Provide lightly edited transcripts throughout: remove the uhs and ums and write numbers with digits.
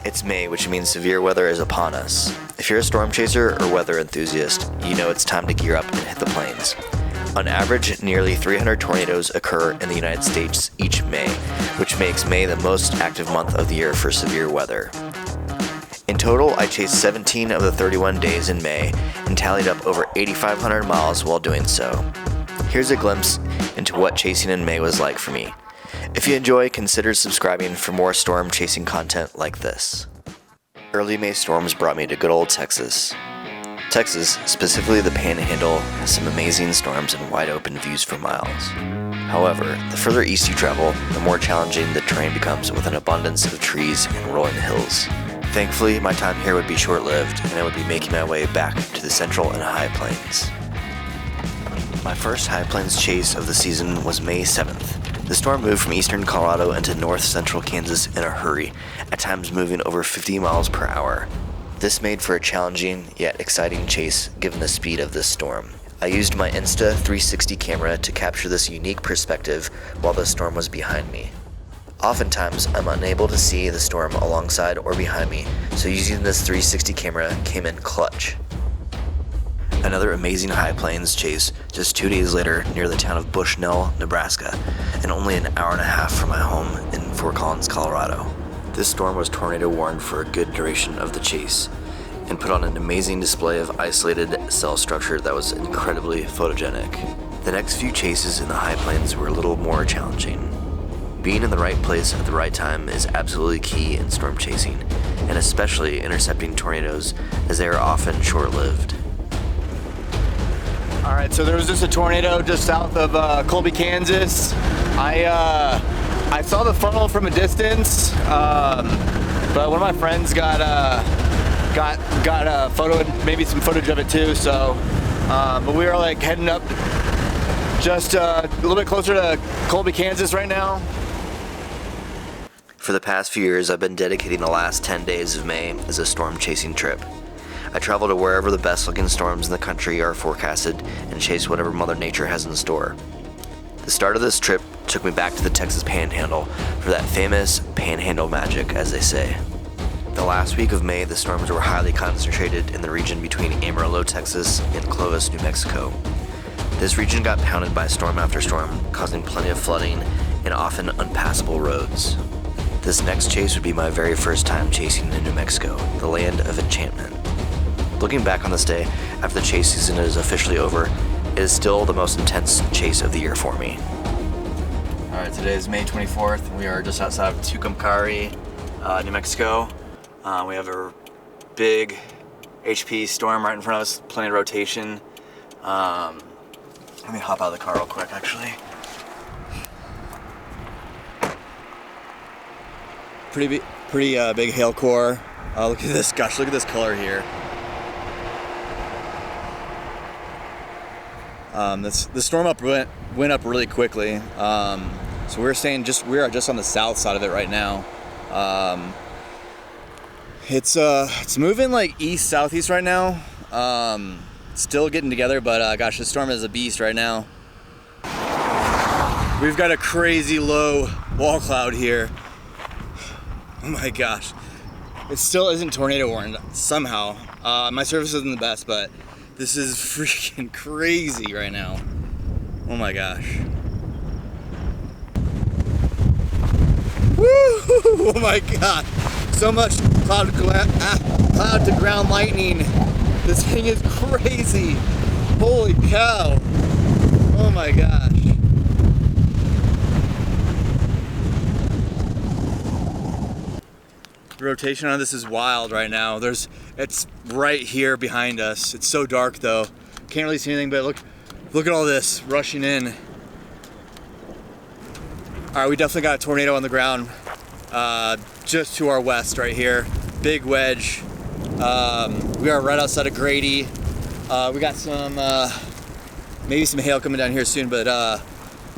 It's May, which means severe weather is upon us. If you're a storm chaser or weather enthusiast, you know it's time to gear up and hit the plains. On average, nearly 300 tornadoes occur in the United States each May, which makes May the most active month of the year for severe weather. In total, I chased 17 of the 31 days in May and tallied up over 8,500 miles while doing so. Here's a glimpse into what chasing in May was like for me. If you enjoy, consider subscribing for more storm chasing content like this. Early May storms brought me to good old Texas. Texas, specifically the Panhandle, has some amazing storms and wide open views for miles. However, the further east you travel, the more challenging the terrain becomes with an abundance of trees and rolling hills. Thankfully, my time here would be short-lived, and I would be making my way back to the Central and High Plains. My first High Plains chase of the season was May 7th. The storm moved from eastern Colorado into north-central Kansas in a hurry, at times moving over 50 miles per hour. This made for a challenging, yet exciting chase given the speed of this storm. I used my Insta 360 camera to capture this unique perspective while the storm was behind me. Oftentimes, I'm unable to see the storm alongside or behind me, so using this 360 camera came in clutch. Another amazing High Plains chase just 2 days later near the town of Bushnell, Nebraska, and only an hour and a half from my home in Fort Collins, Colorado. This storm was tornado warned for a good duration of the chase and put on an amazing display of isolated cell structure that was incredibly photogenic. The next few chases in the High Plains were a little more challenging. Being in the right place at the right time is absolutely key in storm chasing, and especially intercepting tornadoes as they are often short-lived. All right, so there was just a tornado just south of Colby, Kansas. I saw the funnel from a distance, but one of my friends got a photo, maybe some footage of it too. So, but we are like heading up just a little bit closer to Colby, Kansas right now. For the past few years, I've been dedicating the last 10 days of May as a storm chasing trip. I travel to wherever the best looking storms in the country are forecasted and chase whatever Mother Nature has in store. The start of this trip took me back to the Texas Panhandle for that famous Panhandle magic, as they say. The last week of May, the storms were highly concentrated in the region between Amarillo, Texas and Clovis, New Mexico. This region got pounded by storm after storm, causing plenty of flooding and often unpassable roads. This next chase would be my very first time chasing in New Mexico, the land of enchantment. Looking back on this day, after the chase season is officially over, it is still the most intense chase of the year for me. Alright, today is May 24th. We are just outside of Tucumcari, New Mexico. We have a big HP storm right in front of us, plenty of rotation. Let me hop out of the car real quick, actually. Pretty big hail core. Look at this, gosh, look at this color here. The storm went up really quickly. So we are just on the south side of it right now. It's moving like east southeast right now. Still getting together, but gosh, the storm is a beast right now. We've got a crazy low wall cloud here. Oh my gosh. It still isn't tornado warned somehow. My service isn't the best, but this is freaking crazy right now. Oh my gosh. Woo! Oh my god. So much cloud to ground lightning. This thing is crazy. Holy cow. Oh my gosh. The rotation on this is wild right now. It's right here behind us. It's so dark though. Can't really see anything, but look at all this rushing in. All right, we definitely got a tornado on the ground just to our west right here. Big wedge. We are right outside of Grady. We got some, maybe some hail coming down here soon, but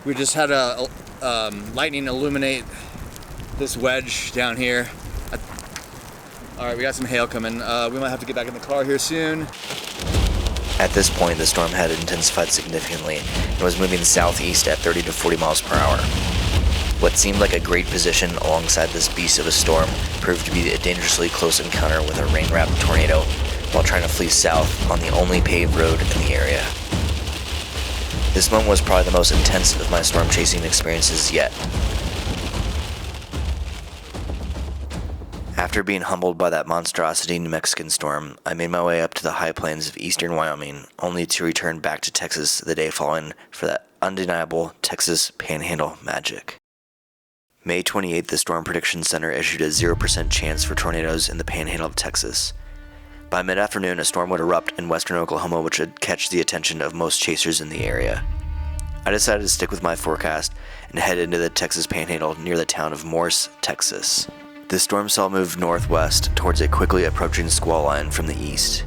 we just had a lightning illuminate this wedge down here. All right, we got some hail coming. We might have to get back in the car here soon. At this point, the storm had intensified significantly and was moving southeast at 30 to 40 miles per hour. What seemed like a great position alongside this beast of a storm proved to be a dangerously close encounter with a rain-wrapped tornado while trying to flee south on the only paved road in the area. This moment was probably the most intense of my storm chasing experiences yet. After being humbled by that monstrosity New Mexican storm, I made my way up to the high plains of eastern Wyoming, only to return back to Texas the day following for that undeniable Texas Panhandle magic. May 28th, the Storm Prediction Center issued a 0% chance for tornadoes in the Panhandle of Texas. By mid-afternoon, a storm would erupt in western Oklahoma, which would catch the attention of most chasers in the area. I decided to stick with my forecast and head into the Texas Panhandle near the town of Morse, Texas. The storm cell moved northwest towards a quickly approaching squall line from the east.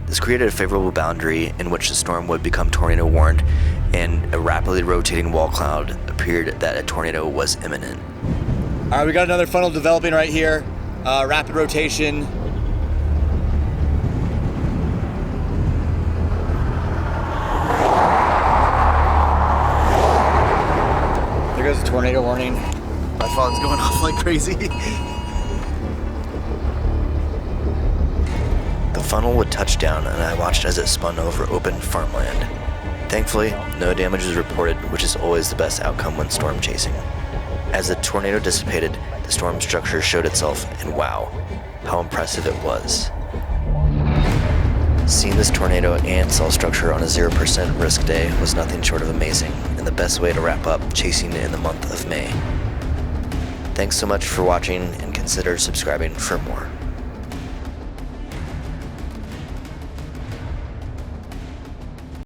This created a favorable boundary in which the storm would become tornado warned, and a rapidly rotating wall cloud appeared that a tornado was imminent. All right, we got another funnel developing right here. Rapid rotation. There goes the tornado warning. My phone's going off like crazy. The funnel would touch down, and I watched as it spun over open farmland. Thankfully, no damage was reported, which is always the best outcome when storm chasing. As the tornado dissipated, the storm structure showed itself, and wow, how impressive it was. Seeing this tornado and cell structure on a 0% risk day was nothing short of amazing, and the best way to wrap up chasing in the month of May. Thanks so much for watching, and consider subscribing for more.